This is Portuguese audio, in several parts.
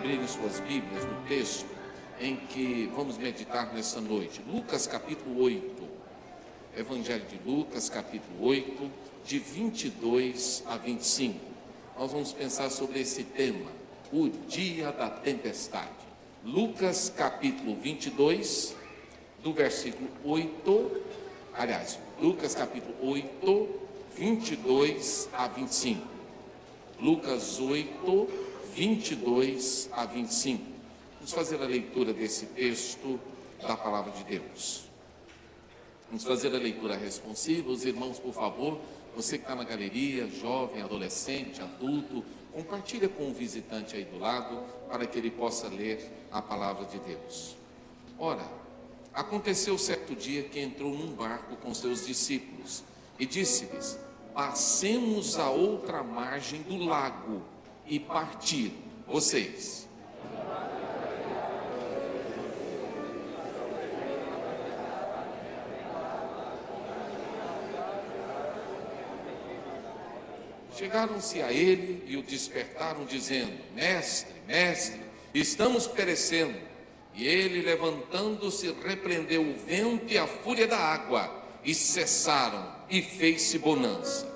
abrirem suas Bíblias no texto em que vamos meditar nessa noite. Lucas capítulo 8. Evangelho de Lucas capítulo 8, de 22 a 25. Nós vamos pensar sobre esse tema, o dia da tempestade. Lucas capítulo 22, do versículo 8, Lucas capítulo 8, 22 a 25. Lucas 8, 22 a 25. Vamos fazer a leitura desse texto da palavra de Deus. Vamos fazer a leitura responsiva. Os irmãos, por favor, você que está na galeria, jovem, adolescente, adulto, compartilha com o visitante aí do lado, para que ele possa ler a palavra de Deus. Ora, aconteceu certo dia que entrou num barco com seus discípulos e disse-lhes: passemos a outra margem do lago. E partiram. Vocês. Chegaram-se a ele e o despertaram, dizendo: Mestre, mestre, estamos perecendo. E ele, levantando-se, repreendeu o vento e a fúria da água, e cessaram, e fez-se bonança.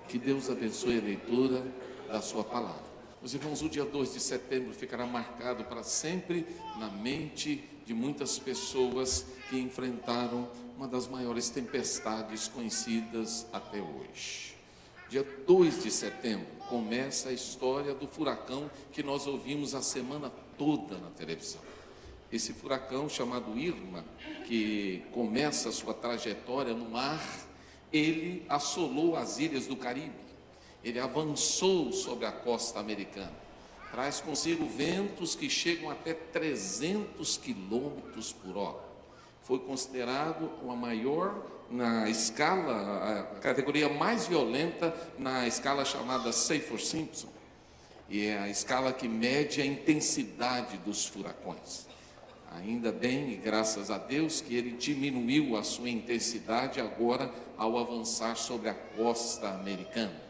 Que Deus abençoe a leitura da sua palavra. Meus irmãos, o dia 2 de setembro ficará marcado para sempre na mente de muitas pessoas que enfrentaram uma das maiores tempestades conhecidas até hoje. Dia 2 de setembro começa a história do furacão que nós ouvimos a semana toda na televisão. Esse furacão chamado Irma, que começa a sua trajetória no mar, ele assolou as ilhas do Caribe. Ele avançou sobre a costa americana, traz consigo ventos que chegam até 300 quilômetros por hora. Foi considerado a maior na escala, a categoria mais violenta na escala chamada Saffir-Simpson, e é a escala que mede a intensidade dos furacões. Ainda bem, e graças a Deus, que ele diminuiu a sua intensidade agora ao avançar sobre a costa americana.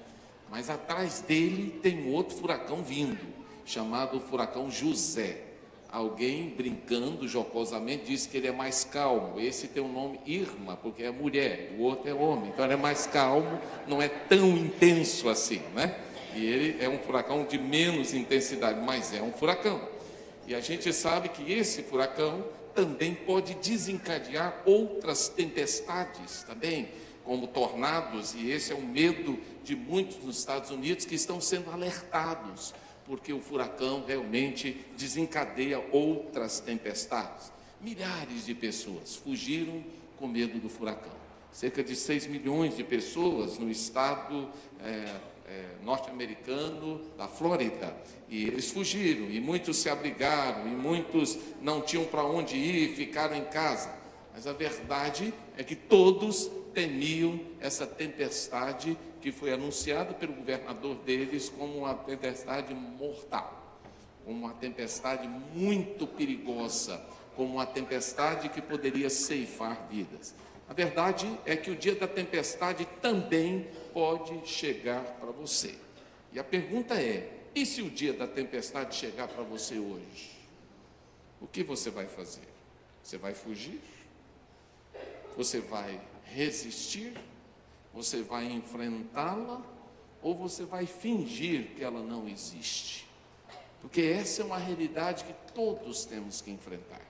Mas atrás dele tem outro furacão vindo, chamado furacão José. Alguém, brincando jocosamente, disse que ele é mais calmo. Esse tem o nome Irma, porque é mulher, o outro é homem. Então ele é mais calmo, não é tão intenso assim, né? E ele é um furacão de menos intensidade, mas é um furacão. E a gente sabe que esse furacão também pode desencadear outras tempestades também, como tornados, e esse é um medo de muitos nos Estados Unidos que estão sendo alertados, porque o furacão realmente desencadeia outras tempestades. Milhares de pessoas fugiram com medo do furacão. Cerca de 6 milhões de pessoas no estado norte-americano da Flórida, e eles fugiram, e muitos se abrigaram, e muitos não tinham para onde ir, ficaram em casa. Mas a verdade é que todos temiam essa tempestade que foi anunciada pelo governador deles como uma tempestade mortal, como uma tempestade muito perigosa, como uma tempestade que poderia ceifar vidas. A verdade é que o dia da tempestade também pode chegar para você. E a pergunta é: e se o dia da tempestade chegar para você hoje? O que você vai fazer? Você vai fugir? Você vai resistir? Você vai enfrentá-la? Ou você vai fingir que ela não existe? Porque essa é uma realidade que todos temos que enfrentar.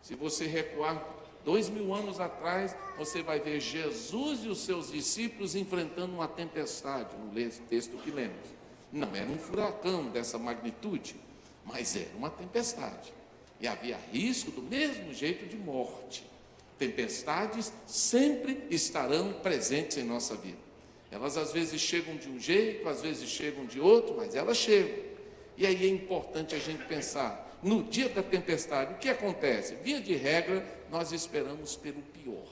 Se você recuar 2000 anos atrás, você vai ver Jesus e os seus discípulos enfrentando uma tempestade, no texto que lemos. Não era um furacão dessa magnitude, mas era uma tempestade. E havia risco do mesmo jeito de morte. Tempestades sempre estarão presentes em nossa vida. Elas às vezes chegam de um jeito, às vezes chegam de outro, mas elas chegam. E aí é importante a gente pensar, no dia da tempestade, o que acontece? Via de regra, nós esperamos pelo pior.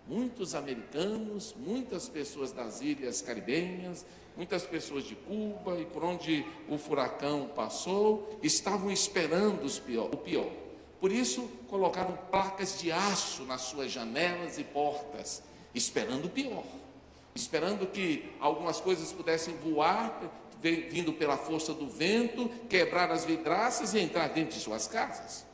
Muitos americanos, muitas pessoas das ilhas caribenhas, muitas pessoas de Cuba e por onde o furacão passou, estavam esperando o pior. Por isso, colocaram placas de aço nas suas janelas e portas, esperando o pior. Esperando que algumas coisas pudessem voar, vindo pela força do vento, quebrar as vidraças e entrar dentro de suas casas.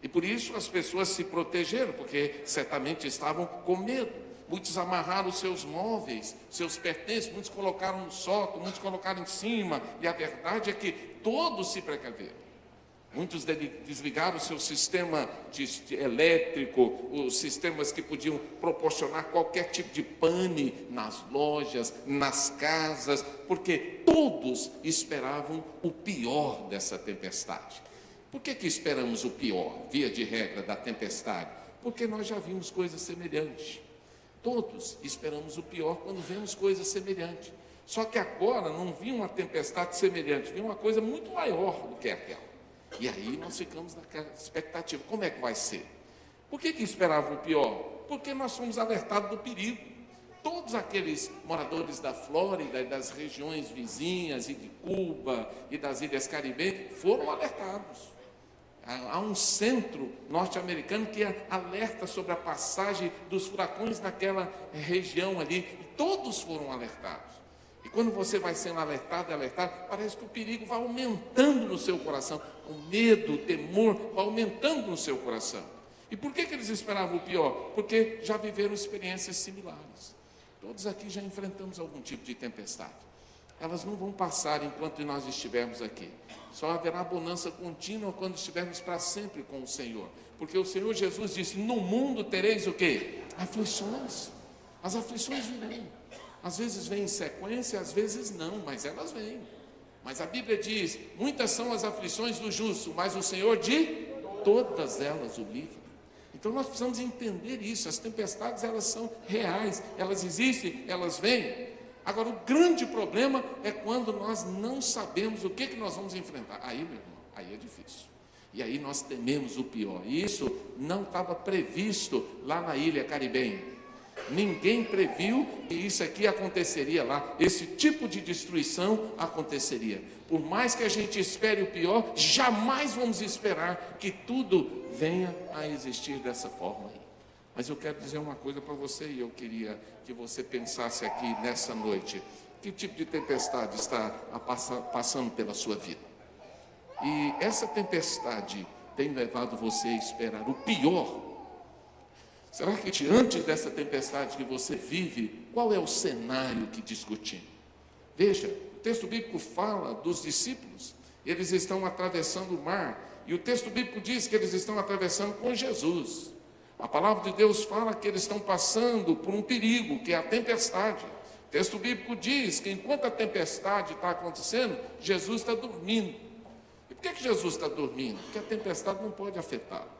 E por isso as pessoas se protegeram, porque certamente estavam com medo. Muitos amarraram seus móveis, seus pertences, muitos colocaram no sótão, muitos colocaram em cima. E a verdade é que todos se precaveram. Muitos desligaram o seu sistema elétrico, os sistemas que podiam proporcionar qualquer tipo de pane nas lojas, nas casas, porque todos esperavam o pior dessa tempestade. Por que esperamos o pior, via de regra, da tempestade? Porque nós já vimos coisas semelhantes. Todos esperamos o pior quando vemos coisas semelhantes. Só que agora não vinha uma tempestade semelhante, vinha uma coisa muito maior do que aquela. E aí nós ficamos naquela expectativa, como é que vai ser? Por que esperavam o pior? Porque nós fomos alertados do perigo. Todos aqueles moradores da Flórida e das regiões vizinhas e de Cuba e das Ilhas Caribenhas foram alertados. Há um centro norte-americano que alerta sobre a passagem dos furacões naquela região ali, e todos foram alertados. E quando você vai sendo alertado, parece que o perigo vai aumentando no seu coração, o medo, o temor vai aumentando no seu coração. E por que eles esperavam o pior? Porque já viveram experiências similares. Todos aqui já enfrentamos algum tipo de tempestade. Elas não vão passar enquanto nós estivermos aqui. Só haverá bonança contínua quando estivermos para sempre com o Senhor. Porque o Senhor Jesus disse, no mundo tereis o quê? Aflições. As aflições virão. Às vezes vêm em sequência, às vezes não, mas elas vêm. Mas a Bíblia diz, muitas são as aflições do justo, mas o Senhor de todas elas o livra. Então nós precisamos entender isso, as tempestades elas são reais, elas existem, elas vêm. Agora o grande problema é quando nós não sabemos o que nós vamos enfrentar. Aí, meu irmão, aí é difícil. E aí nós tememos o pior. E isso não estava previsto lá na ilha caribenha. Ninguém previu que isso aqui aconteceria lá, esse tipo de destruição aconteceria. Por mais que a gente espere o pior, jamais vamos esperar que tudo venha a existir dessa forma aí. Mas eu quero dizer uma coisa para você, e eu queria que você pensasse aqui nessa noite, que tipo de tempestade está passando pela sua vida? E essa tempestade tem levado você a esperar o pior? Será que diante dessa tempestade que você vive, qual é o cenário que discutimos? Veja, o texto bíblico fala dos discípulos, eles estão atravessando o mar, e o texto bíblico diz que eles estão atravessando com Jesus. A palavra de Deus fala que eles estão passando por um perigo, que é a tempestade. O texto bíblico diz que enquanto a tempestade está acontecendo, Jesus está dormindo. E por que Jesus está dormindo? Porque a tempestade não pode afetá-lo.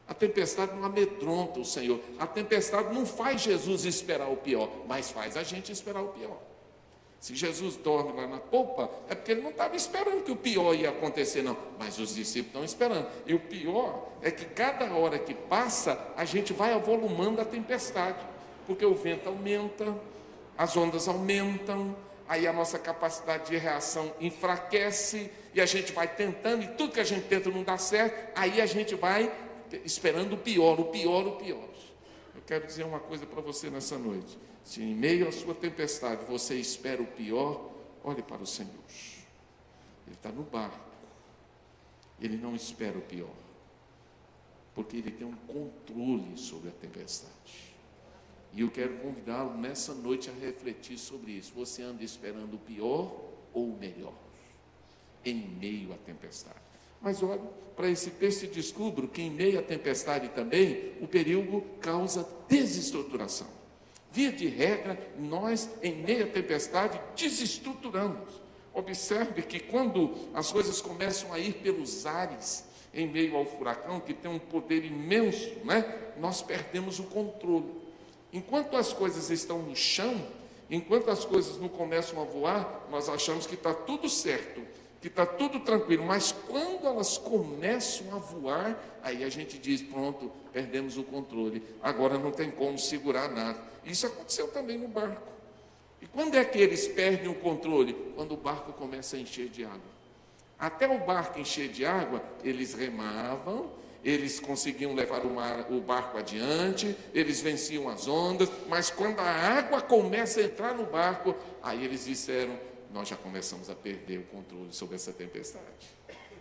A tempestade não amedronta o Senhor. A tempestade não faz Jesus esperar o pior, mas faz a gente esperar o pior. Se Jesus dorme lá na polpa, é porque ele não estava esperando que o pior ia acontecer, não. Mas os discípulos estão esperando. E o pior é que cada hora que passa, a gente vai avolumando a tempestade. Porque o vento aumenta, as ondas aumentam, aí a nossa capacidade de reação enfraquece, e a gente vai tentando, e tudo que a gente tenta não dá certo, aí a gente vai esperando o pior. Eu quero dizer uma coisa para você nessa noite. Se em meio à sua tempestade você espera o pior, olhe para o Senhor. Ele está no barco. Ele não espera o pior, porque Ele tem um controle sobre a tempestade. E eu quero convidá-lo nessa noite a refletir sobre isso. Você anda esperando o pior ou o melhor? Em meio à tempestade. Mas olha para esse texto e descubro que em meio à tempestade também, o perigo causa desestruturação. Via de regra, nós em meio à tempestade desestruturamos. Observe que quando as coisas começam a ir pelos ares, em meio ao furacão, que tem um poder imenso, nós perdemos o controle. Enquanto as coisas estão no chão, enquanto as coisas não começam a voar, nós achamos que está tudo certo. que está tudo tranquilo, mas quando elas começam a voar, aí a gente diz, pronto, perdemos o controle, agora não tem como segurar nada. Isso aconteceu também no barco. E quando é que eles perdem o controle? Quando o barco começa a encher de água. Até o barco encher de água, eles remavam, eles conseguiam levar o barco adiante, eles venciam as ondas, mas quando a água começa a entrar no barco, aí eles disseram, nós já começamos a perder o controle sobre essa tempestade.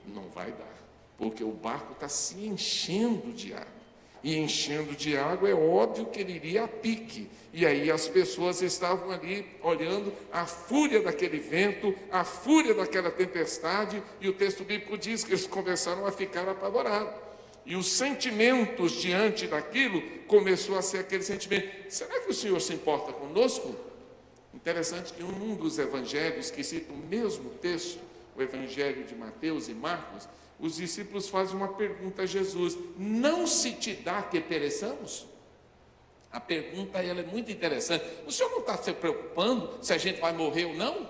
Não vai dar, porque o barco está se enchendo de água. E enchendo de água é óbvio que ele iria a pique. E aí as pessoas estavam ali olhando a fúria daquele vento, a fúria daquela tempestade, e o texto bíblico diz que eles começaram a ficar apavorados. E os sentimentos diante daquilo começou a ser aquele sentimento, será que o Senhor se importa conosco? Interessante que um dos evangelhos que cita o mesmo texto, o evangelho de Mateus e Marcos, os discípulos fazem uma pergunta a Jesus, não se te dá que pereçamos? A pergunta ela é muito interessante, o Senhor não está se preocupando se a gente vai morrer ou não?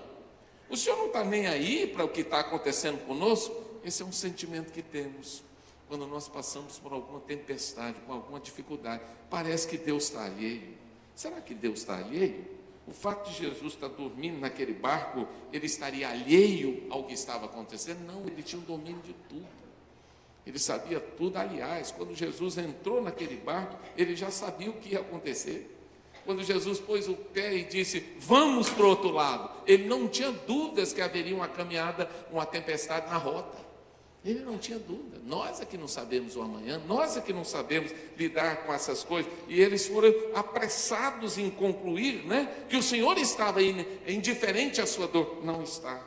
O Senhor não está nem aí para o que está acontecendo conosco? Esse é um sentimento que temos quando nós passamos por alguma tempestade, por alguma dificuldade, parece que Deus está alheio. Será que Deus está alheio? O fato de Jesus estar dormindo naquele barco, ele estaria alheio ao que estava acontecendo? Não, ele tinha o domínio de tudo. Ele sabia tudo. Aliás, quando Jesus entrou naquele barco, ele já sabia o que ia acontecer. Quando Jesus pôs o pé e disse, vamos para o outro lado, ele não tinha dúvidas que haveria uma caminhada, uma tempestade na rota. Ele não tinha dúvida. Nós é que não sabemos o amanhã, nós é que não sabemos lidar com essas coisas. E eles foram apressados em concluir, que o Senhor estava indiferente à sua dor. Não está.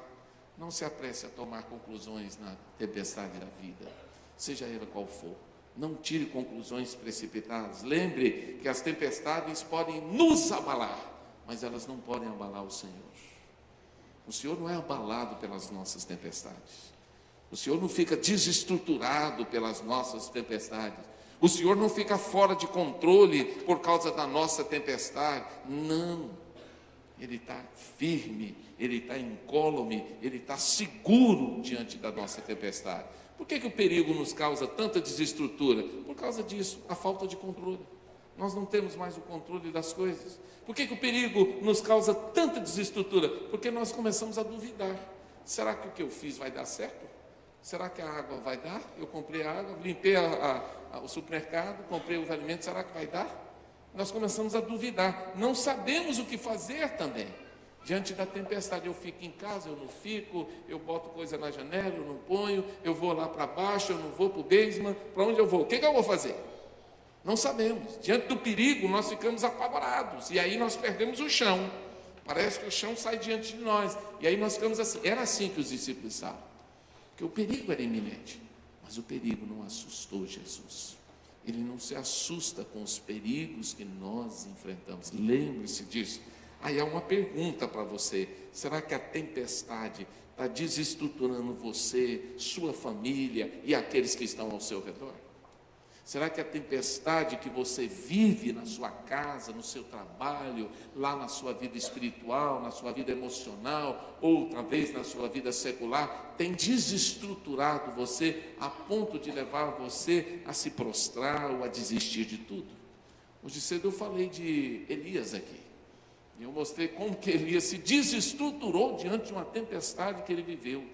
Não se apresse a tomar conclusões na tempestade da vida, seja ela qual for. Não tire conclusões precipitadas. Lembre que as tempestades podem nos abalar, mas elas não podem abalar o Senhor. O Senhor não é abalado pelas nossas tempestades. O Senhor não fica desestruturado pelas nossas tempestades. O Senhor não fica fora de controle por causa da nossa tempestade. Não. Ele está firme, Ele está incólume, Ele está seguro diante da nossa tempestade. Por que o perigo nos causa tanta desestrutura? Por causa disso, a falta de controle. Nós não temos mais o controle das coisas. Por que o perigo nos causa tanta desestrutura? Porque nós começamos a duvidar. Será que o que eu fiz vai dar certo? Será que a água vai dar? Eu comprei a água, limpei o supermercado, comprei os alimentos, será que vai dar? Nós começamos a duvidar, não sabemos o que fazer também. Diante da tempestade, eu fico em casa, eu não fico, eu boto coisa na janela, eu não ponho, eu vou lá para baixo, eu não vou para o basement, para onde eu vou? O que eu vou fazer? Não sabemos. Diante do perigo, nós ficamos apavorados, e aí nós perdemos o chão. Parece que o chão sai diante de nós, e aí nós ficamos assim. Era assim que os discípulos estavam. Porque o perigo era iminente, mas o perigo não assustou Jesus. Ele não se assusta com os perigos que nós enfrentamos. Lembre-se disso. Aí há uma pergunta para você: será que a tempestade está desestruturando você, sua família e aqueles que estão ao seu redor? Será que a tempestade que você vive na sua casa, no seu trabalho, lá na sua vida espiritual, na sua vida emocional, outra vez na sua vida secular, tem desestruturado você a ponto de levar você a se prostrar ou a desistir de tudo? Hoje cedo eu falei de Elias aqui. E eu mostrei como que Elias se desestruturou diante de uma tempestade que ele viveu.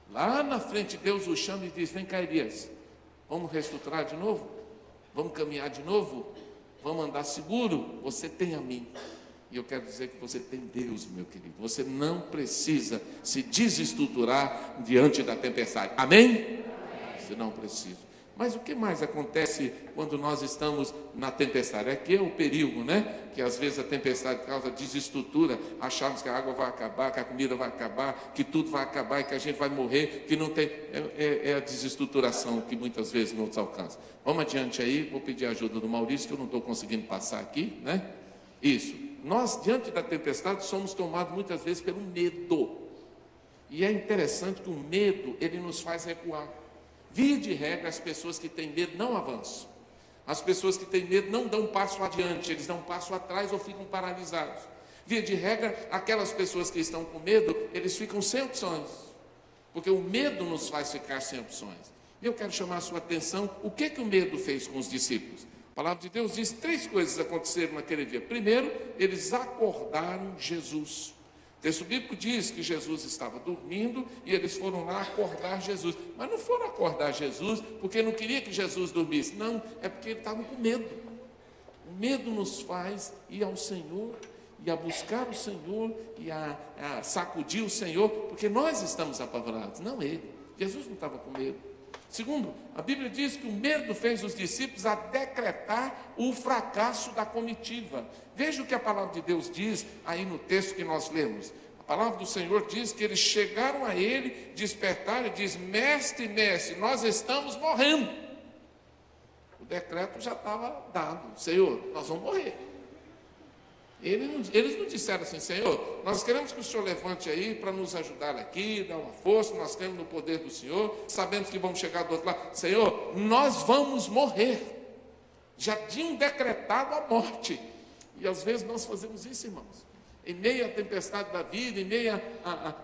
Lá na frente Deus o chama e diz: vem cá, Elias, vamos reestruturar de novo? Vamos caminhar de novo? Vamos andar seguro? Você tem a mim. E eu quero dizer que você tem Deus, meu querido. Você não precisa se desestruturar diante da tempestade. Amém? Você não precisa. Mas o que mais acontece quando nós estamos na tempestade? Aqui é o perigo, que às vezes a tempestade causa desestrutura, achamos que a água vai acabar, que a comida vai acabar, que tudo vai acabar e que a gente vai morrer, que não tem... É a desestruturação que muitas vezes nos alcança. Vamos adiante aí, vou pedir a ajuda do Maurício, que eu não estou conseguindo passar aqui, Isso. Nós, diante da tempestade, somos tomados muitas vezes pelo medo. E é interessante que o medo, ele nos faz recuar. Via de regra, as pessoas que têm medo não avançam. As pessoas que têm medo não dão um passo adiante, eles dão um passo atrás ou ficam paralisados. Via de regra, aquelas pessoas que estão com medo, eles ficam sem opções. Porque o medo nos faz ficar sem opções. Eu quero chamar a sua atenção, o que o medo fez com os discípulos? A palavra de Deus diz 3 coisas aconteceram naquele dia. Primeiro, eles acordaram Jesus. O texto bíblico diz que Jesus estava dormindo e eles foram lá acordar Jesus. Mas não foram acordar Jesus porque não queria que Jesus dormisse. Não, é porque eles estavam com medo. O medo nos faz ir ao Senhor e a buscar o Senhor e a sacudir o Senhor, porque nós estamos apavorados, não ele. Jesus não estava com medo. Segundo, a Bíblia diz que o medo fez os discípulos a decretar o fracasso da comitiva. Veja o que a palavra de Deus diz aí no texto que nós lemos. A palavra do Senhor diz que eles chegaram a ele, despertaram e diz: mestre, mestre, nós estamos morrendo. O decreto já estava dado: Senhor, nós vamos morrer. Eles não disseram assim: Senhor, nós queremos que o Senhor levante aí para nos ajudar aqui, dar uma força, nós cremos no poder do Senhor, sabemos que vamos chegar do outro lado. Senhor, nós vamos morrer. Já tinham decretado a morte. E às vezes nós fazemos isso, irmãos. Em meio à tempestade da vida, em meio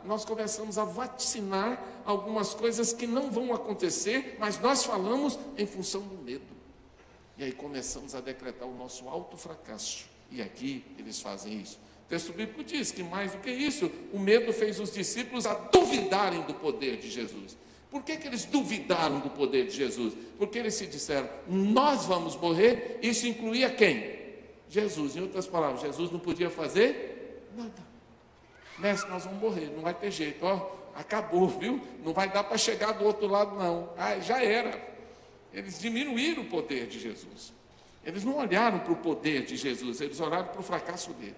nós começamos a vaticinar algumas coisas que não vão acontecer, mas nós falamos em função do medo. E aí começamos a decretar o nosso alto fracasso. E aqui eles fazem isso. O texto bíblico diz que mais do que isso, o medo fez os discípulos a duvidarem do poder de Jesus. Por que eles duvidaram do poder de Jesus? Porque eles se disseram: nós vamos morrer. Isso incluía quem? Jesus. Em outras palavras, Jesus não podia fazer nada. Mestre, nós vamos morrer, não vai ter jeito, acabou, viu? Não vai dar para chegar do outro lado não. Já era. Eles diminuíram o poder de Jesus. Eles não olharam para o poder de Jesus, eles olharam para o fracasso dele.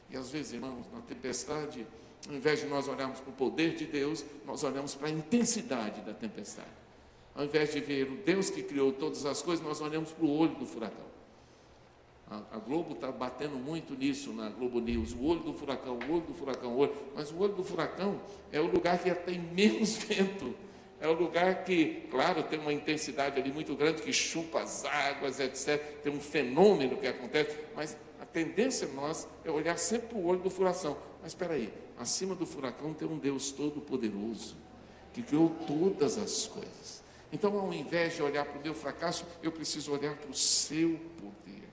E às vezes, irmãos, na tempestade, ao invés de nós olharmos para o poder de Deus, nós olhamos para a intensidade da tempestade. Ao invés de ver o Deus que criou todas as coisas, nós olhamos para o olho do furacão. A Globo está batendo muito nisso na Globo News: o olho do furacão, o olho do furacão, o olho. Mas o olho do furacão é o lugar que tem menos vento. É um lugar que, claro, tem uma intensidade ali muito grande, que chupa as águas, etc. Tem um fenômeno que acontece, mas a tendência nossa é olhar sempre para o olho do furacão. Mas espera aí, acima do furacão tem um Deus todo-poderoso, que criou todas as coisas. Então, ao invés de olhar para o meu fracasso, eu preciso olhar para o seu poder.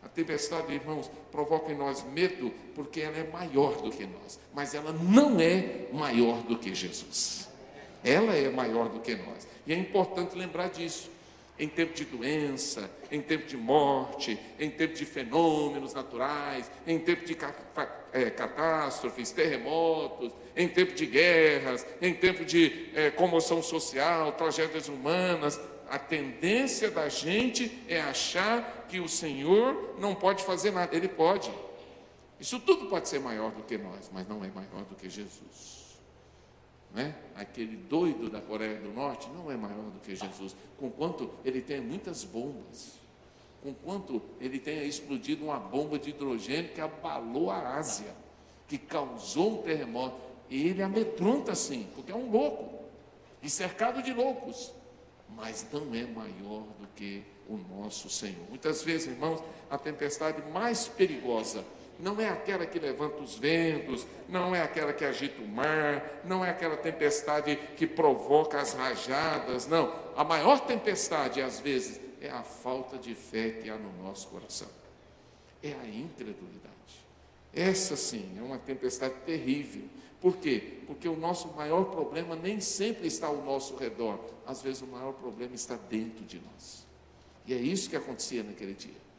A tempestade, irmãos, provoca em nós medo, porque ela é maior do que nós, mas ela não é maior do que Jesus. Ela é maior do que nós. E é importante lembrar disso. Em tempo de doença, em tempo de morte, em tempo de fenômenos naturais, em tempo de catástrofes, terremotos, em tempo de guerras, em tempo de comoção social, tragédias humanas, a tendência da gente é achar que o Senhor não pode fazer nada. Ele pode. Isso tudo pode ser maior do que nós, mas não é maior do que Jesus. Né? Aquele doido da Coreia do Norte não é maior do que Jesus, conquanto ele tenha muitas bombas, conquanto ele tenha explodido uma bomba de hidrogênio que abalou a Ásia, que causou um terremoto. E ele amedronta sim, porque é um louco e cercado de loucos, mas não é maior do que o nosso Senhor. Muitas vezes, irmãos, a tempestade mais perigosa não é aquela que levanta os ventos, não é aquela que agita o mar, não é aquela tempestade que provoca as rajadas, não. A maior tempestade, às vezes, é a falta de fé que há no nosso coração. É a incredulidade. Essa, sim, é uma tempestade terrível. Por quê? Porque o nosso maior problema nem sempre está ao nosso redor. Às vezes, o maior problema está dentro de nós. E é isso que acontecia naquele dia.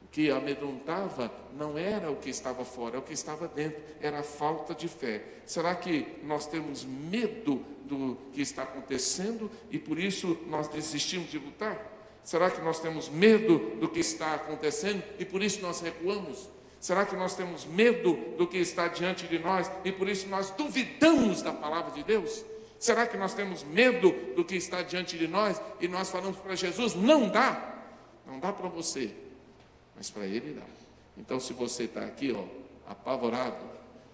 O que amedrontava não era o que estava fora, é o que estava dentro, era a falta de fé. Será que nós temos medo do que está acontecendo e por isso nós desistimos de lutar? Será que nós temos medo do que está acontecendo e por isso nós recuamos? Será que nós temos medo do que está diante de nós e por isso nós duvidamos da palavra de Deus? Será que nós temos medo do que está diante de nós e nós falamos para Jesus: não dá para você, mas para ele dá. Então, se você está aqui, apavorado,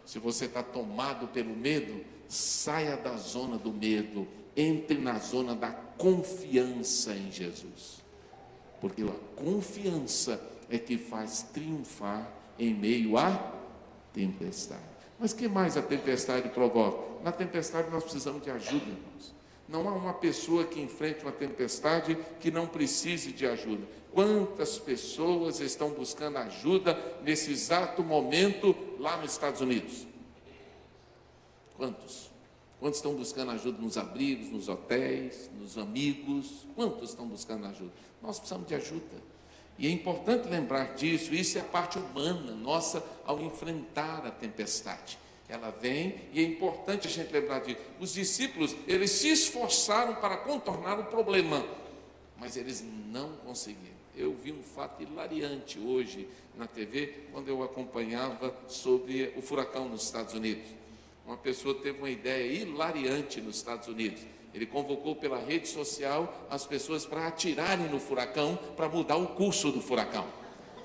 se você está tomado pelo medo, saia da zona do medo, entre na zona da confiança em Jesus, porque a confiança é que faz triunfar em meio à tempestade. Mas o que mais a tempestade provoca? Na tempestade nós precisamos de ajuda, irmãos. Não há uma pessoa que enfrente uma tempestade que não precise de ajuda. Quantas pessoas estão buscando ajuda nesse exato momento lá nos Estados Unidos? Quantos? Quantos estão buscando ajuda nos abrigos, nos hotéis, nos amigos? Quantos estão buscando ajuda? Nós precisamos de ajuda. E é importante lembrar disso, isso é a parte humana nossa ao enfrentar a tempestade. Ela vem e é importante a gente lembrar disso. Os discípulos, eles se esforçaram para contornar o problema, mas eles não conseguiram. Eu vi um fato hilariante hoje na TV, quando eu acompanhava sobre o furacão nos Estados Unidos. Uma pessoa teve uma ideia hilariante nos Estados Unidos. Ele convocou pela rede social as pessoas para atirarem no furacão, para mudar o curso do furacão.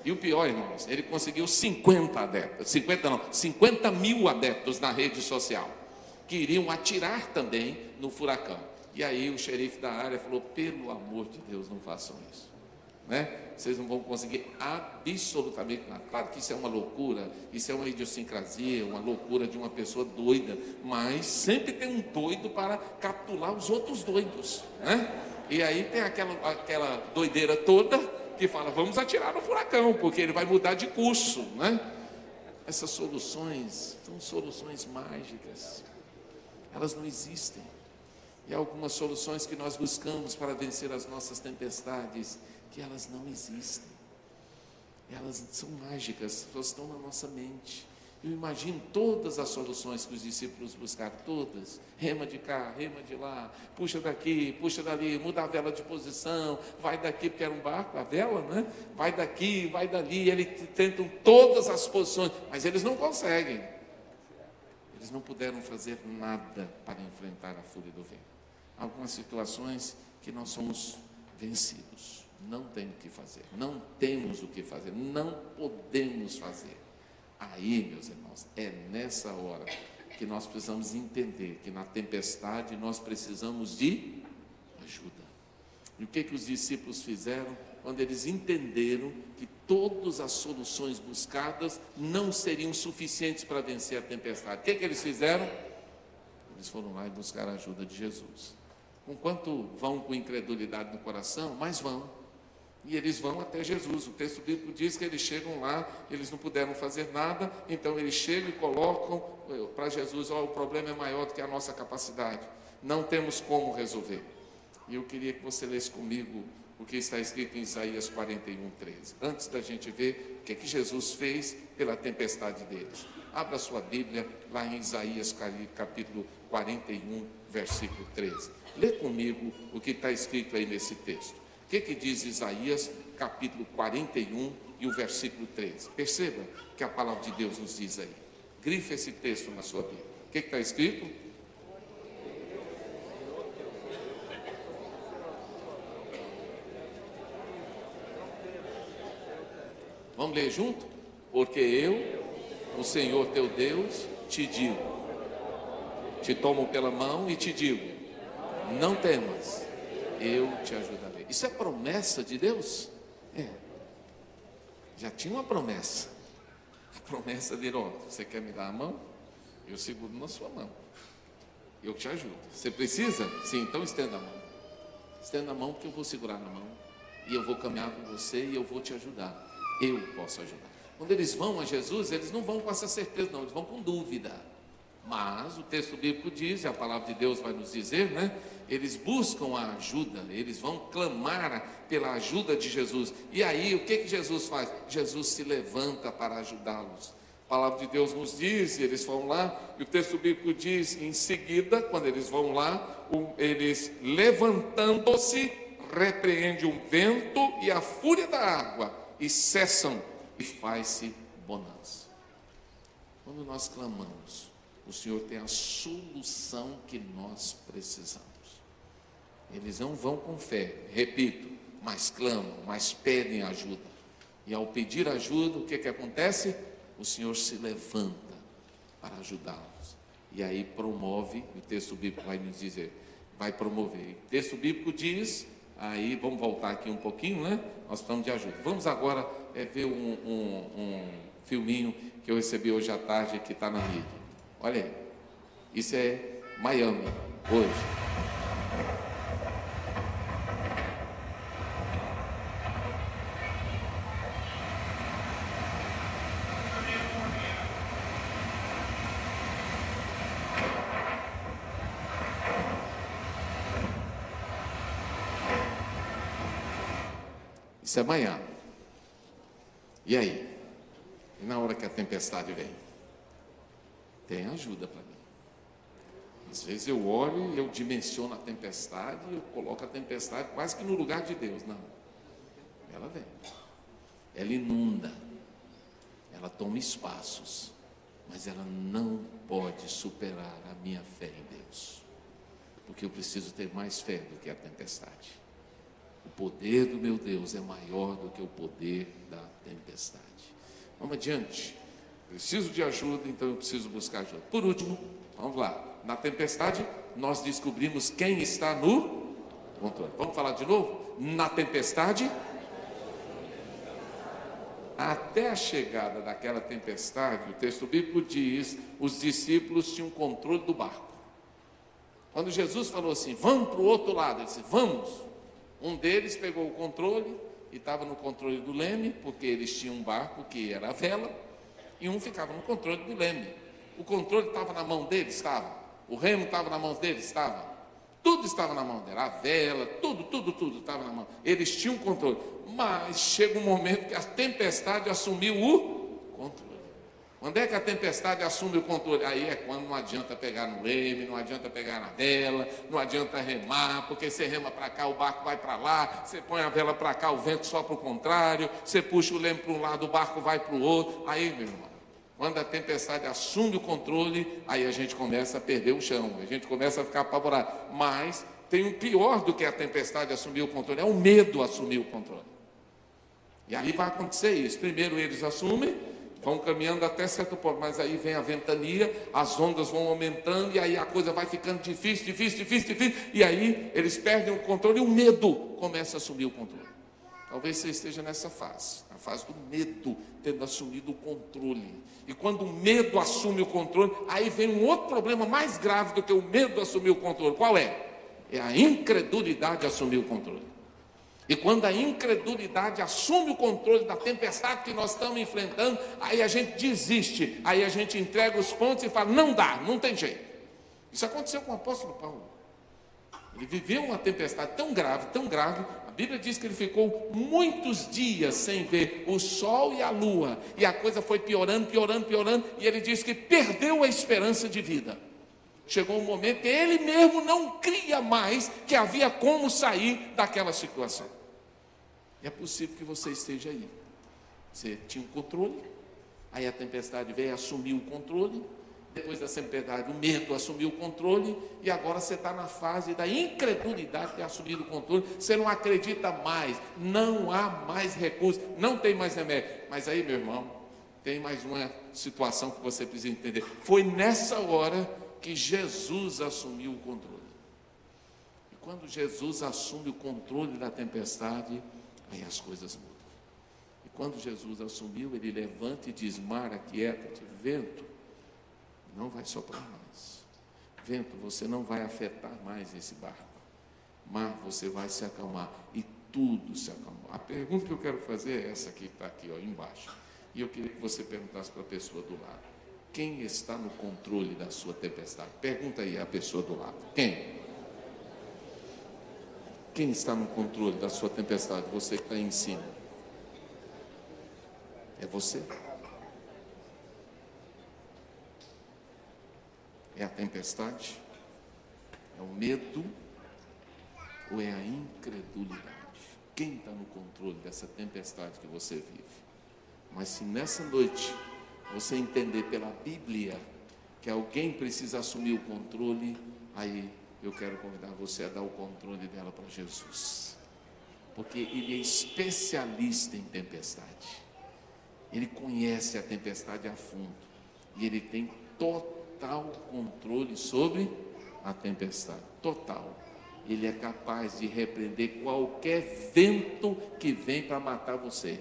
E o pior, irmãos, ele conseguiu 50 mil adeptos na rede social, que iriam atirar também no furacão. E aí o xerife da área falou, pelo amor de Deus, não façam isso. Vocês não vão conseguir absolutamente nada. Claro que isso é uma loucura, isso é uma idiosincrasia, uma loucura de uma pessoa doida, mas sempre tem um doido para capturar os outros doidos, E aí tem aquela doideira toda que fala, vamos atirar no furacão, porque ele vai mudar de curso, Essas soluções são soluções mágicas, elas não existem. E há algumas soluções que nós buscamos para vencer as nossas tempestades, que elas não existem. Elas são mágicas, só estão na nossa mente. Eu imagino todas as soluções que os discípulos buscaram, todas. Rema de cá, rema de lá, puxa daqui, puxa dali, muda a vela de posição, vai daqui, porque era um barco, a vela, vai daqui, vai dali. Eles tentam todas as posições, mas eles não conseguem. Eles não puderam fazer nada para enfrentar a fúria do vento. Algumas situações que nós somos vencidos. Não tem o que fazer, não temos o que fazer, não podemos fazer. Aí, meus irmãos, é nessa hora que nós precisamos entender que na tempestade nós precisamos de ajuda. E o que os discípulos fizeram quando eles entenderam que todas as soluções buscadas não seriam suficientes para vencer a tempestade? O que eles fizeram? Eles foram lá e buscaram a ajuda de Jesus. Enquanto vão com incredulidade no coração, mas vão. E eles vão até Jesus. O texto bíblico diz que eles chegam lá, eles não puderam fazer nada, então eles chegam e colocam para Jesus, o problema é maior do que a nossa capacidade, não temos como resolver. E eu queria que você lesse comigo o que está escrito em Isaías 41:13, antes da gente ver o que Jesus fez pela tempestade deles. Abra a sua Bíblia lá em Isaías capítulo 41, versículo 13. Lê comigo o que está escrito aí nesse texto. O que diz Isaías, capítulo 41 e o versículo 13? Perceba que a palavra de Deus nos diz aí. Grife esse texto na sua Bíblia. O que está escrito? Vamos ler junto? Porque eu, o Senhor teu Deus, te digo, te tomo pela mão e te digo, não temas, eu te ajudarei. Isso é promessa de Deus? Já tinha uma promessa. A promessa dele, você quer me dar a mão? Eu seguro na sua mão. Eu te ajudo. Você precisa? Sim, então estenda a mão. Estenda a mão porque eu vou segurar na mão. E eu vou caminhar com você e eu vou te ajudar. Eu posso ajudar. Quando eles vão a Jesus, eles não vão com essa certeza não, eles vão com dúvida. Mas o texto bíblico diz, e a palavra de Deus vai nos dizer, eles buscam a ajuda, eles vão clamar pela ajuda de Jesus. E aí, o que Jesus faz? Jesus se levanta para ajudá-los. A palavra de Deus nos diz, e eles vão lá, e o texto bíblico diz, em seguida, quando eles vão lá, eles levantando-se, repreende o vento e a fúria da água, e cessam, e faz-se bonança. Quando nós clamamos, o Senhor tem a solução que nós precisamos. Eles não vão com fé, repito, mas clamam, mas pedem ajuda. E ao pedir ajuda, o que acontece? O Senhor se levanta para ajudá-los. E aí promove, o texto bíblico vai nos dizer, vai promover. O texto bíblico diz, aí vamos voltar aqui um pouquinho, Nós precisamos de ajuda. Vamos agora ver um filminho que eu recebi hoje à tarde, que está na mídia. Olha aí, isso é Miami, hoje. Isso é Miami. E aí? E na hora que a tempestade vem? Tem ajuda para mim. Às vezes eu olho e eu dimensiono a tempestade, eu coloco a tempestade quase que no lugar de Deus. Não. Ela vem. Ela inunda. Ela toma espaços. Mas ela não pode superar a minha fé em Deus. Porque eu preciso ter mais fé do que a tempestade. O poder do meu Deus é maior do que o poder da tempestade. Vamos adiante. Preciso de ajuda, então eu preciso buscar ajuda. Por último, vamos lá. Na tempestade, nós descobrimos quem está no controle. Vamos falar de novo? Na tempestade, até a chegada daquela tempestade, o texto bíblico diz, os discípulos tinham controle do barco. Quando Jesus falou assim, vamos para o outro lado, ele disse, vamos. Um deles pegou o controle e estava no controle do leme, porque eles tinham um barco que era a vela, e um ficava no controle do leme. O controle estava na mão dele? Estava. O remo estava na mão dele? Estava. Tudo estava na mão dele, a vela, tudo estava na mão. Eles tinham controle. Mas chega um momento que a tempestade assumiu o controle. Quando é que a tempestade assume o controle? Aí é quando não adianta pegar no leme, não adianta pegar na vela, não adianta remar, porque você rema para cá, o barco vai para lá, você põe a vela para cá, o vento sopra o contrário, você puxa o leme para um lado, o barco vai para o outro. Aí, meu irmão, quando a tempestade assume o controle, aí a gente começa a perder o chão, a gente começa a ficar apavorado. Mas tem um pior do que a tempestade assumir o controle, é o medo assumir o controle. E aí vai acontecer isso. Primeiro eles assumem, vão caminhando até certo ponto, mas aí vem a ventania, as ondas vão aumentando, e aí a coisa vai ficando difícil, e aí eles perdem o controle e o medo começa a assumir o controle. Talvez você esteja nessa fase, a fase do medo tendo assumido o controle. E quando o medo assume o controle, aí vem um outro problema mais grave do que o medo assumir o controle. Qual é? É a incredulidade assumir o controle. E quando a incredulidade assume o controle da tempestade que nós estamos enfrentando, aí a gente desiste, aí a gente entrega os pontos e fala, não dá, não tem jeito. Isso aconteceu com o apóstolo Paulo. Ele viveu uma tempestade tão grave, a Bíblia diz que ele ficou muitos dias sem ver o sol e a lua, e a coisa foi piorando, e ele diz que perdeu a esperança de vida. Chegou um momento que ele mesmo não cria mais que havia como sair daquela situação. E é possível que você esteja aí. Você tinha um controle, aí a tempestade veio, assumiu o controle, depois da tempestade o medo assumiu o controle, e agora você está na fase da incredulidade de assumir o controle, você não acredita mais, não há mais recurso, não tem mais remédio. Mas aí, meu irmão, tem mais uma situação que você precisa entender. Foi nessa hora que Jesus assumiu o controle. E quando Jesus assume o controle da tempestade, aí as coisas mudam. E quando Jesus assumiu, ele levanta e diz, mar, aquieta-te, vento, não vai soprar mais. Vento, você não vai afetar mais esse barco. Mar, você vai se acalmar. E tudo se acalmou. A pergunta que eu quero fazer é essa que está aqui, ó, embaixo. E eu queria que você perguntasse para a pessoa do lado. Quem está no controle da sua tempestade? Pergunta aí a pessoa do lado. Quem? Quem está no controle da sua tempestade? Você que está aí em cima. É você? É a tempestade? É o medo? Ou é a incredulidade? Quem está no controle dessa tempestade que você vive? Mas se nessa noite você entender pela Bíblia que alguém precisa assumir o controle, aí eu quero convidar você a dar o controle dela para Jesus. Porque Ele é especialista em tempestade. Ele conhece a tempestade a fundo. E Ele tem total controle sobre a tempestade. Total. Ele é capaz de repreender qualquer vento que vem para matar você.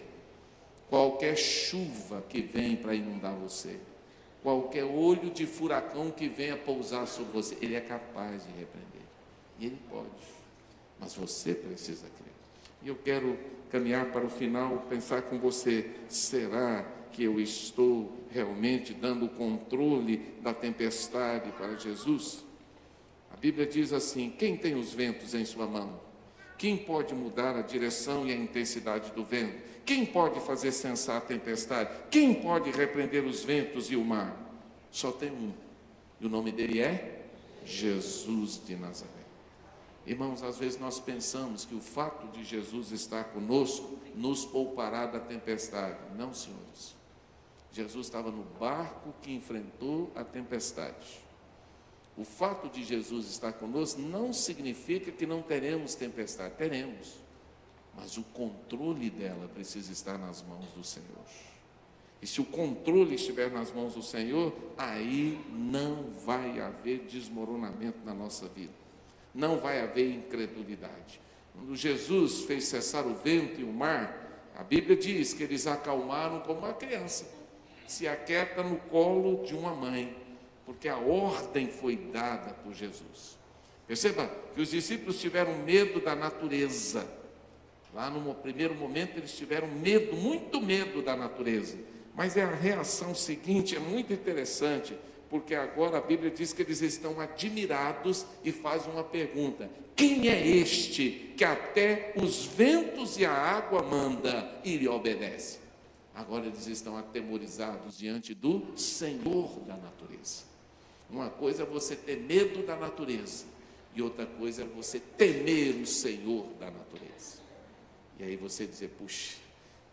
Qualquer chuva que vem para inundar você. qualquer olho de furacão que venha pousar sobre você, Ele é capaz de repreender. E Ele pode, mas você precisa crer. E eu quero caminhar para o final, pensar com você: será que eu estou realmente dando o controle da tempestade para Jesus? A Bíblia diz assim: quem tem os ventos em sua mão? Quem pode mudar a direção e a intensidade do vento? Quem pode fazer cessar a tempestade? Quem pode repreender os ventos e o mar? Só tem um, e o nome dele é Jesus de Nazaré. Irmãos, às vezes nós pensamos que o fato de Jesus estar conosco nos poupará da tempestade. Não, senhores. Jesus estava no barco que enfrentou a tempestade. O fato de Jesus estar conosco não significa que não teremos tempestade. Teremos. Mas o controle dela precisa estar nas mãos do Senhor. E se o controle estiver nas mãos do Senhor, aí não vai haver desmoronamento na nossa vida. Não vai haver incredulidade. Quando Jesus fez cessar o vento e o mar, a Bíblia diz que eles acalmaram como uma criança, se aquieta no colo de uma mãe, porque a ordem foi dada por Jesus. Perceba que os discípulos tiveram medo da natureza. Lá no primeiro momento eles tiveram medo, muito medo da natureza. Mas a reação seguinte é muito interessante, porque agora a Bíblia diz que eles estão admirados e faz uma pergunta: quem é este que até os ventos e a água manda e lhe obedece? Agora eles estão atemorizados diante do Senhor da natureza. Uma coisa é você ter medo da natureza, e outra coisa é você temer o Senhor da natureza. E aí você dizer: puxa,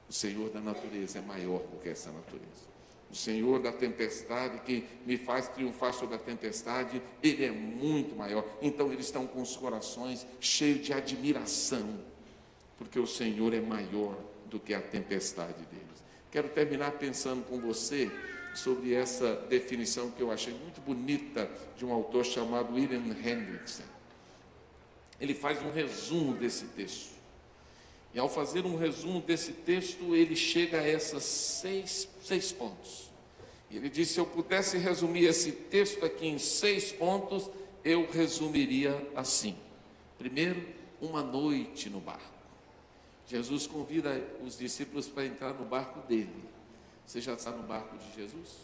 o Senhor da natureza é maior do que essa natureza. O Senhor da tempestade, que me faz triunfar sobre a tempestade, Ele é muito maior. Então eles estão com os corações cheios de admiração, porque o Senhor é maior do que a tempestade deles. Quero terminar pensando com você sobre essa definição que eu achei muito bonita, de um autor chamado William Hendrickson. Ele faz um resumo desse texto. E ao fazer um resumo desse texto, ele chega a essas seis pontos. E ele diz: se eu pudesse resumir esse texto aqui em 6 pontos, eu resumiria assim. Primeiro, uma noite no barco. Jesus convida os discípulos para entrar no barco dele. Você já está no barco de Jesus?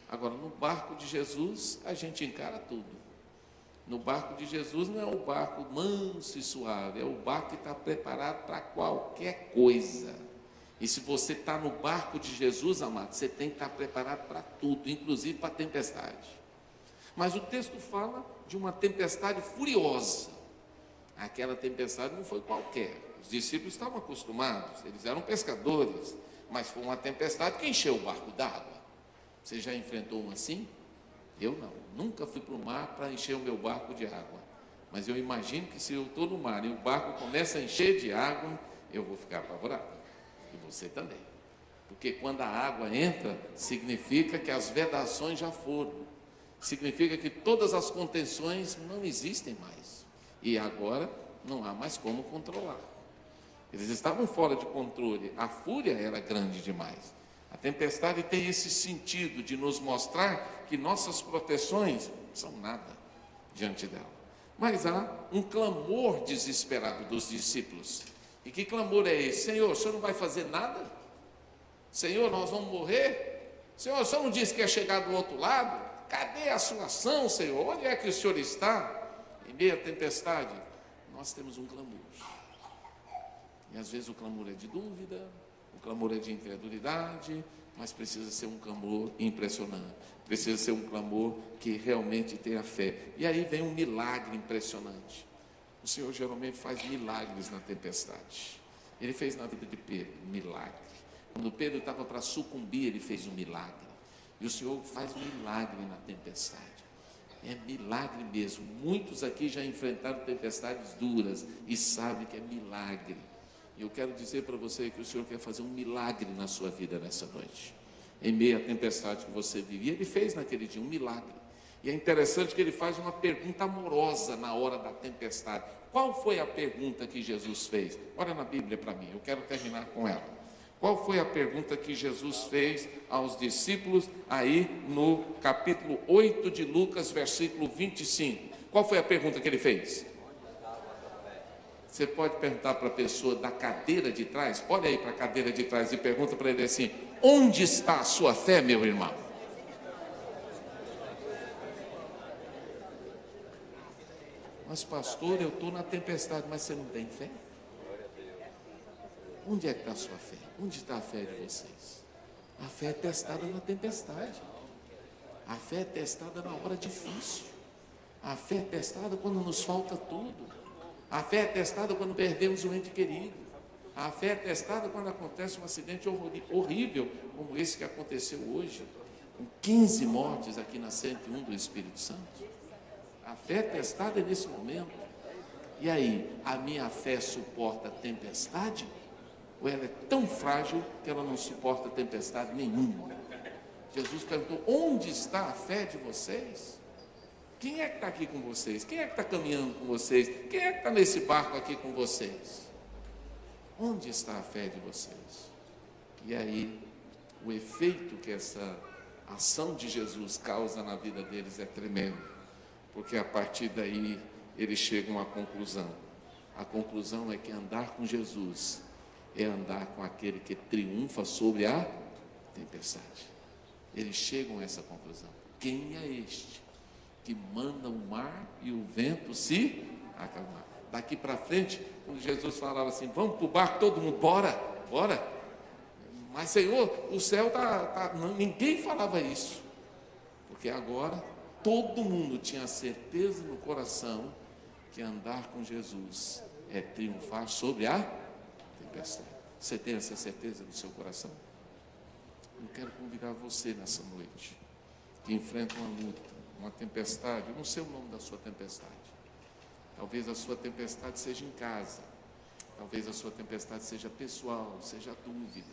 Agora, no barco de Jesus, a gente encara tudo. No barco de Jesus não é o barco manso e suave, é o barco que está preparado para qualquer coisa. E se você está no barco de Jesus, amado, você tem que estar preparado para tudo, inclusive para a tempestade. Mas o texto fala de uma tempestade furiosa. Aquela tempestade não foi qualquer. Os discípulos estavam acostumados, eles eram pescadores, mas foi uma tempestade que encheu o barco d'água. Você já enfrentou uma assim? Eu não, nunca fui para o mar para encher o meu barco de água, mas eu imagino que se eu estou no mar e o barco começa a encher de água, eu vou ficar apavorado, e você também, porque quando a água entra, significa que as vedações já foram, significa que todas as contenções não existem mais, e agora não há mais como controlar. Eles estavam fora de controle, a fúria era grande demais. A tempestade tem esse sentido de nos mostrar que nossas proteções são nada diante dela. Mas há um clamor desesperado dos discípulos. E que clamor é esse? Senhor, o Senhor não vai fazer nada? Senhor, nós vamos morrer? Senhor, o Senhor não disse que ia chegar do outro lado? Cadê a sua ação, Senhor? Onde é que o Senhor está? Em meio à tempestade, nós temos um clamor. E às vezes o clamor é de dúvida, o clamor é de incredulidade, mas precisa ser um clamor impressionante, precisa ser um clamor que realmente tenha fé. E aí vem um milagre impressionante. O Senhor geralmente faz milagres na tempestade. Ele fez na vida de Pedro um milagre. Quando Pedro estava para sucumbir, ele fez um milagre. E o Senhor faz um milagre na tempestade. É milagre mesmo. Muitos aqui já enfrentaram tempestades duras e sabem que é milagre. E eu quero dizer para você que o Senhor quer fazer um milagre na sua vida nessa noite. Em meio à tempestade que você vivia, Ele fez naquele dia um milagre. E é interessante que Ele faz uma pergunta amorosa na hora da tempestade. Qual foi a pergunta que Jesus fez? Olha na Bíblia para mim, eu quero terminar com ela. Qual foi a pergunta que Jesus fez aos discípulos aí no capítulo 8 de Lucas, versículo 25? Qual foi a pergunta que ele fez? Você pode perguntar para a pessoa da cadeira de trás, olha aí para a cadeira de trás e pergunta para ele assim: onde está a sua fé, meu irmão? Mas pastor, eu estou na tempestade, mas você não tem fé? Onde é que está a sua fé? Onde está a fé de vocês? A fé é testada na tempestade. A fé é testada na hora difícil. A fé é testada quando nos falta tudo. A fé é testada quando perdemos um ente querido. A fé é testada quando acontece um acidente horrível, como esse que aconteceu hoje, com 15 mortes aqui na 101 do Espírito Santo. A fé é testada nesse momento. E aí, a minha fé suporta a tempestade? Ou ela é tão frágil que ela não suporta tempestade nenhuma? Jesus perguntou: onde está a fé de vocês? Quem é que está aqui com vocês? Quem é que está caminhando com vocês? Quem é que está nesse barco aqui com vocês? Onde está a fé de vocês? E aí, o efeito que essa ação de Jesus causa na vida deles é tremendo, porque a partir daí eles chegam à conclusão. A conclusão é que andar com Jesus é andar com aquele que triunfa sobre a tempestade. Eles chegam a essa conclusão. Quem é este que manda o mar e o vento se acalmar? Daqui para frente, quando Jesus falava assim: vamos para o barco, todo mundo, bora. Mas Senhor, o céu não, ninguém falava isso, porque agora todo mundo tinha certeza no coração que andar com Jesus é triunfar sobre a tempestade. Você tem essa certeza no seu coração? Eu quero convidar você nessa noite, que enfrenta uma luta, uma tempestade. Eu não sei o nome da sua tempestade. Talvez a sua tempestade seja em casa, talvez a sua tempestade seja pessoal, seja dúvida,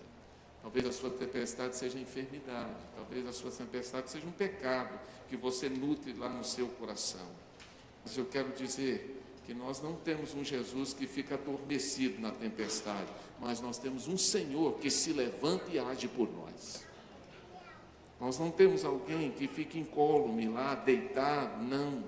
talvez a sua tempestade seja enfermidade, talvez a sua tempestade seja um pecado que você nutre lá no seu coração. Mas eu quero dizer que nós não temos um Jesus que fica adormecido na tempestade, mas nós temos um Senhor que se levanta e age por nós. Nós não temos alguém que fica incólume lá, deitado, não.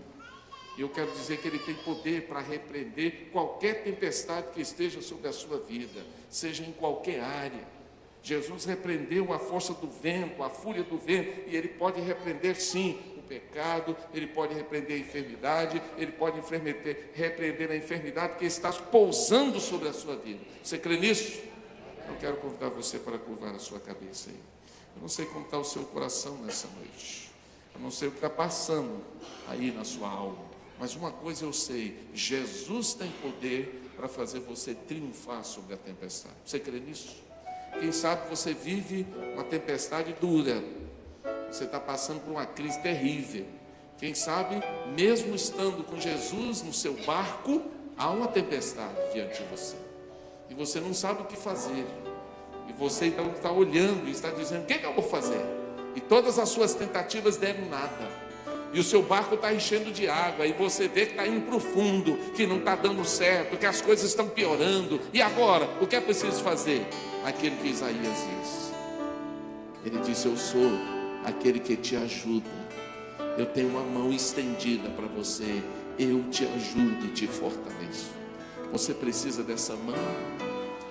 Eu quero dizer que Ele tem poder para repreender qualquer tempestade que esteja sobre a sua vida, seja em qualquer área. Jesus repreendeu a força do vento, a fúria do vento, e Ele pode repreender sim o pecado, Ele pode repreender a enfermidade, Ele pode repreender a enfermidade que está pousando sobre a sua vida. Você crê nisso? Eu quero convidar você para curvar a sua cabeça aí. Eu não sei como está o seu coração nessa noite, eu não sei o que está passando aí na sua alma, mas uma coisa eu sei: Jesus tem poder para fazer você triunfar sobre a tempestade. Você crê nisso? Quem sabe você vive uma tempestade dura, você está passando por uma crise terrível. Quem sabe, mesmo estando com Jesus no seu barco, há uma tempestade diante de você, e você não sabe o que fazer, e você então está olhando e está dizendo: o que eu vou fazer? E todas as suas tentativas deram nada, e o seu barco está enchendo de água, e você vê que está indo para o fundo, que não está dando certo, que as coisas estão piorando. E agora, o que é preciso fazer? Aquele que Isaías diz. Ele disse: eu sou aquele que te ajuda, eu tenho uma mão estendida para você, eu te ajudo e te fortaleço. Você precisa dessa mão?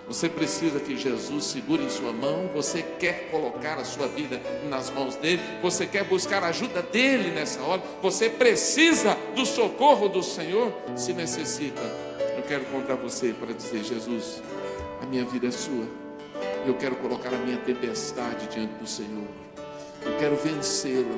Você precisa que Jesus segure em sua mão? Você quer colocar a sua vida nas mãos dele? Você quer buscar a ajuda dele nessa hora? Você precisa do socorro do Senhor? Se necessita, eu quero contar você para dizer: Jesus, a minha vida é sua, eu quero colocar a minha tempestade diante do Senhor, eu quero vencê-la,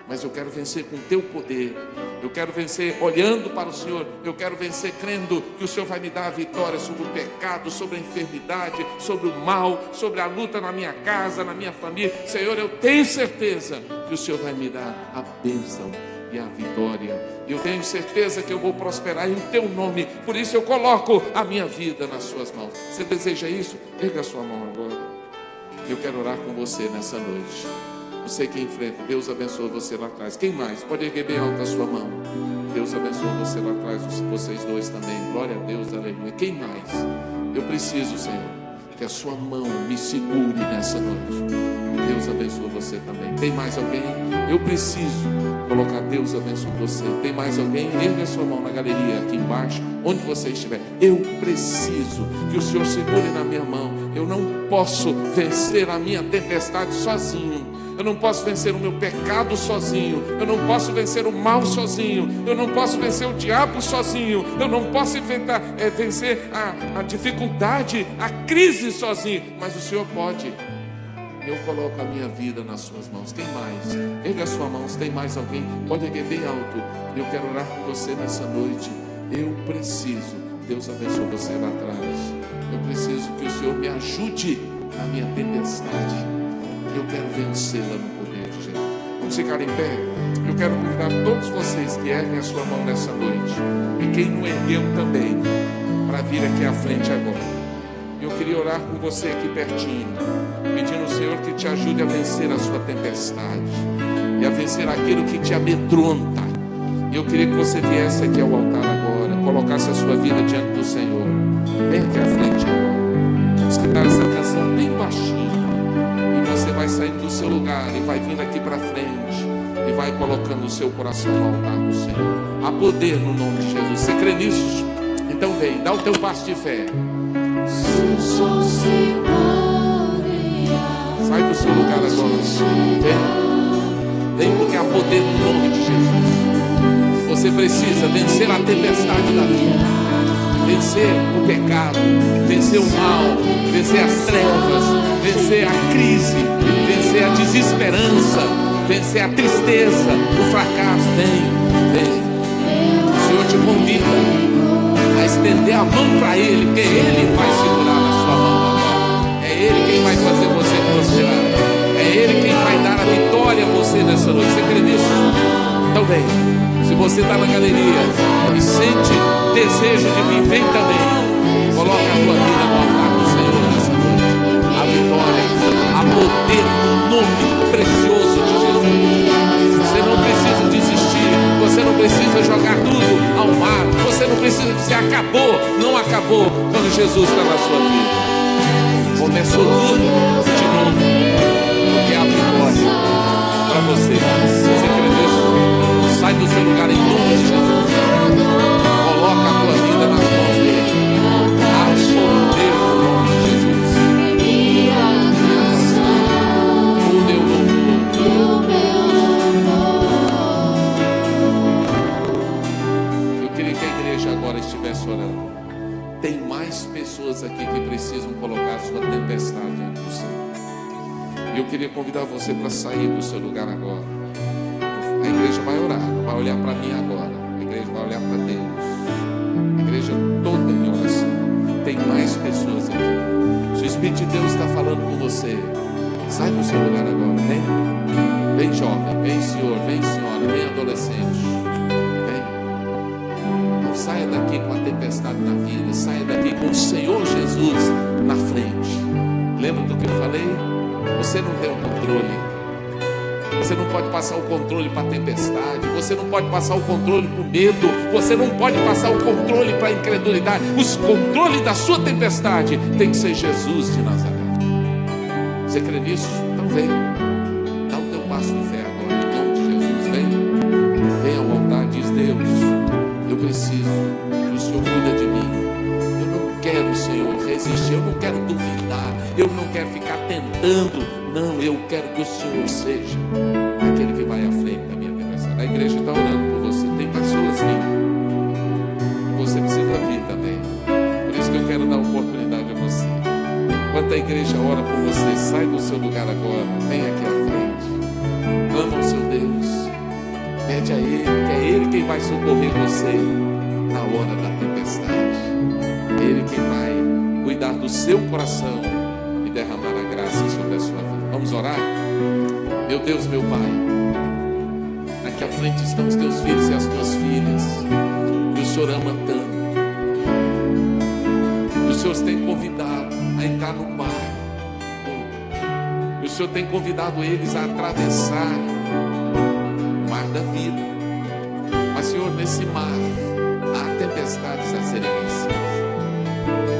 mas eu quero vencer com teu poder. Eu quero vencer olhando para o Senhor. Eu quero vencer crendo que o Senhor vai me dar a vitória sobre o pecado, sobre a enfermidade, sobre o mal, sobre a luta na minha casa, na minha família. Senhor, eu tenho certeza que o Senhor vai me dar a bênção e a vitória. Eu tenho certeza que eu vou prosperar em teu nome. Por isso eu coloco a minha vida nas suas mãos. Você deseja isso? Erga a sua mão agora. Eu quero orar com você nessa noite. Você que enfrenta, Deus abençoe você lá atrás. Quem mais? Pode erguer bem alta a sua mão. Deus abençoe você lá atrás, vocês dois também. Glória a Deus, aleluia. Quem mais? Eu preciso, Senhor. Que a sua mão me segure nessa noite. Deus abençoe você também. Tem mais alguém? Eu preciso colocar Deus abençoe você. Tem mais alguém? Erga a sua mão na galeria aqui embaixo, onde você estiver. Eu preciso que o Senhor segure na minha mão. Eu não posso vencer a minha tempestade sozinho. Eu não posso vencer o meu pecado sozinho. Eu não posso vencer o mal sozinho. Eu não posso vencer o diabo sozinho. Eu não posso vencer a dificuldade, a crise sozinho. Mas o Senhor pode. Eu coloco a minha vida nas suas mãos. Quem mais? Erga as suas mãos. Tem mais alguém? Pode erguer bem alto. Eu quero orar com você nessa noite. Eu preciso. Deus abençoe você lá atrás. Eu preciso que o Senhor me ajude na minha tempestade. Eu quero vencê-la no poder de Jesus. Vamos ficar em pé. Eu quero convidar todos vocês que erguem a sua mão nessa noite, e quem não ergueu também, para vir aqui à frente agora. Eu queria orar com você aqui pertinho, pedindo ao Senhor que te ajude a vencer a sua tempestade e a vencer aquilo que te amedronta. Eu queria que você viesse aqui ao altar agora, colocasse a sua vida diante do Senhor. Vem aqui à frente agora. Vamos cantar essa canção bem baixinho. Você vai saindo do seu lugar e vai vindo aqui para frente e vai colocando o seu coração no altar do Senhor. Há poder no nome de Jesus. Você crê nisso? Então vem, dá o teu passo de fé. Sai do seu lugar agora. Vem porque há poder no nome de Jesus. Você precisa vencer a tempestade da vida. Vencer o pecado, vencer o mal, vencer as trevas, vencer a crise, vencer a desesperança, vencer a tristeza, o fracasso. Vem. O Senhor te convida a estender a mão para Ele, porque Ele vai segurar na sua mão agora. É Ele quem vai fazer você prosperar. É Ele quem vai dar a vitória a você nessa noite. Você crê nisso? Então vem. Se você está na galeria e sente desejo de vir, vem também. Coloca a tua vida no altar do Senhor nessa noite. A vitória, a poder no nome precioso de Jesus. Você não precisa desistir. Você não precisa jogar tudo ao mar. Você não precisa dizer acabou. Não acabou quando Jesus está na sua vida. Começou tudo de novo. Porque há vitória para você. Você crê nisso? Sai do seu lugar em nome de Jesus. Coloca a tua vida nas mãos dele. Há poder no nome de Jesus. O meu louvor. Eu queria que a igreja agora estivesse orando. Tem mais pessoas aqui que precisam colocar a sua tempestade diante do Senhor. E eu queria convidar você para sair do seu lugar agora. A igreja vai orar, não vai olhar para mim agora. A igreja vai olhar para Deus. A igreja toda em oração. Tem mais pessoas aqui. Se o Espírito de Deus está falando com você, sai do seu lugar agora. Vem jovem, vem senhor, vem senhora, vem adolescente. Vem. Não saia daqui com a tempestade na vida. Saia daqui com o Senhor Jesus na frente. Lembra do que eu falei? Você não tem o controle. Você não pode passar o controle para a tempestade. Você não pode passar o controle para o medo. Você não pode passar o controle para a incredulidade. O controle da sua tempestade tem que ser Jesus de Nazaré. Você crê nisso? Então vem. Dá o teu passo de fé agora. Em nome de Jesus, vem. Vem ao altar, diz Deus. Eu preciso que o Senhor cuida de mim. Eu não quero, Senhor, resistir. Eu não quero duvidar. Eu não quero ficar tentando. Não, eu quero que o Senhor seja aquele que vai à frente da minha tempestade. A igreja está orando por você. Tem pessoas vindo. Você precisa vir também. Por isso que eu quero dar oportunidade a você. Enquanto a igreja ora por você, sai do seu lugar agora. Vem aqui à frente. Clama ao seu Deus. Pede a Ele, que é Ele quem vai socorrer você na hora da tempestade. É Ele quem vai cuidar do seu coração e derramar a graça sobre a sua vida. Vamos orar? Meu Deus, meu Pai, aqui à frente estão os teus filhos e as tuas filhas, que o Senhor ama tanto. E o Senhor tem convidado a entrar no mar. E o Senhor tem convidado eles a atravessar o mar da vida. Mas, Senhor, nesse mar há tempestades a serem vencidas.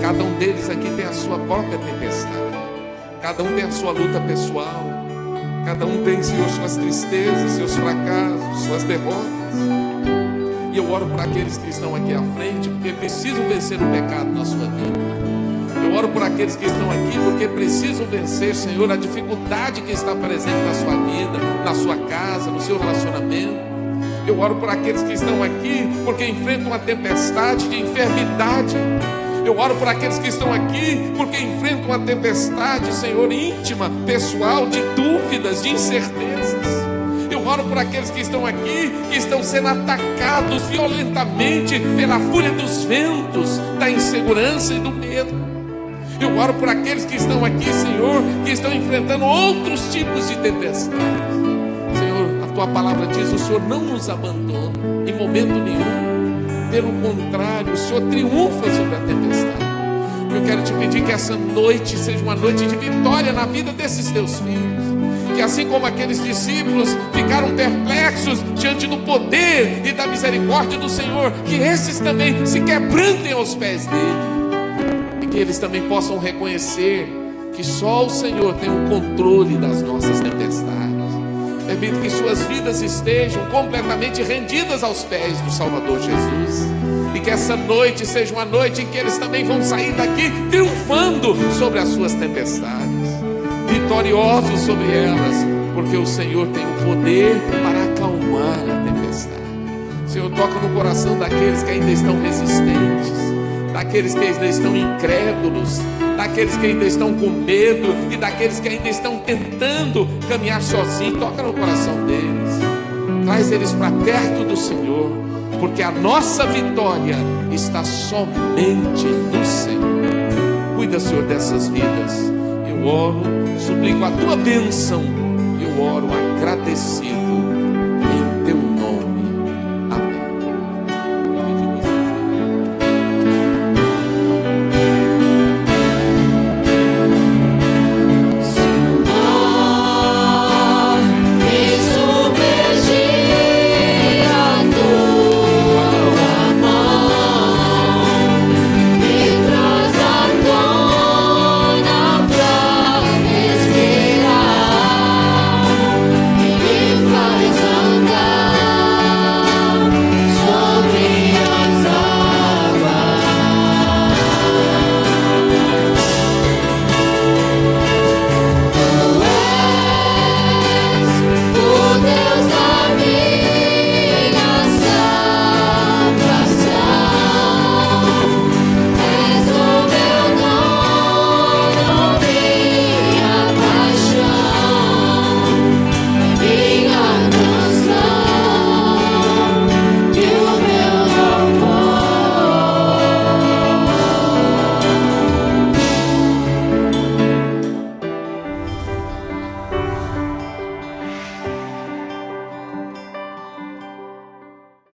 Cada um deles aqui tem a sua própria tempestade. Cada um tem a sua luta pessoal. Cada um tem, Senhor, suas tristezas, seus fracassos, suas derrotas. E eu oro por aqueles que estão aqui à frente, porque precisam vencer o pecado na sua vida. Eu oro por aqueles que estão aqui, porque precisam vencer, Senhor, a dificuldade que está presente na sua vida, na sua casa, no seu relacionamento. Eu oro por aqueles que estão aqui, porque enfrentam uma tempestade de enfermidade. Eu oro por aqueles que estão aqui, porque enfrentam uma tempestade, Senhor, íntima, pessoal, de dúvidas, de incertezas. Eu oro por aqueles que estão aqui, que estão sendo atacados violentamente pela fúria dos ventos, da insegurança e do medo. Eu oro por aqueles que estão aqui, Senhor, que estão enfrentando outros tipos de tempestades. Senhor, a Tua palavra diz, o Senhor não nos abandona em momento nenhum. Pelo contrário, o Senhor triunfa sobre a tempestade. Eu quero te pedir que essa noite seja uma noite de vitória na vida desses Teus filhos. Que assim como aqueles discípulos ficaram perplexos diante do poder e da misericórdia do Senhor, que esses também se quebrantem aos pés dele. E que eles também possam reconhecer que só o Senhor tem o controle das nossas tempestades. Permita que suas vidas estejam completamente rendidas aos pés do Salvador Jesus. E que essa noite seja uma noite em que eles também vão sair daqui triunfando sobre as suas tempestades, vitoriosos sobre elas, porque o Senhor tem o poder para acalmar a tempestade. Senhor, toca no coração daqueles que ainda estão resistentes, daqueles que ainda estão incrédulos, daqueles que ainda estão com medo e daqueles que ainda estão tentando caminhar sozinhos. Toca no coração deles, traz eles para perto do Senhor, porque a nossa vitória está somente no Senhor. Cuida, Senhor, dessas vidas. Eu oro, suplico a Tua bênção. Eu oro agradecido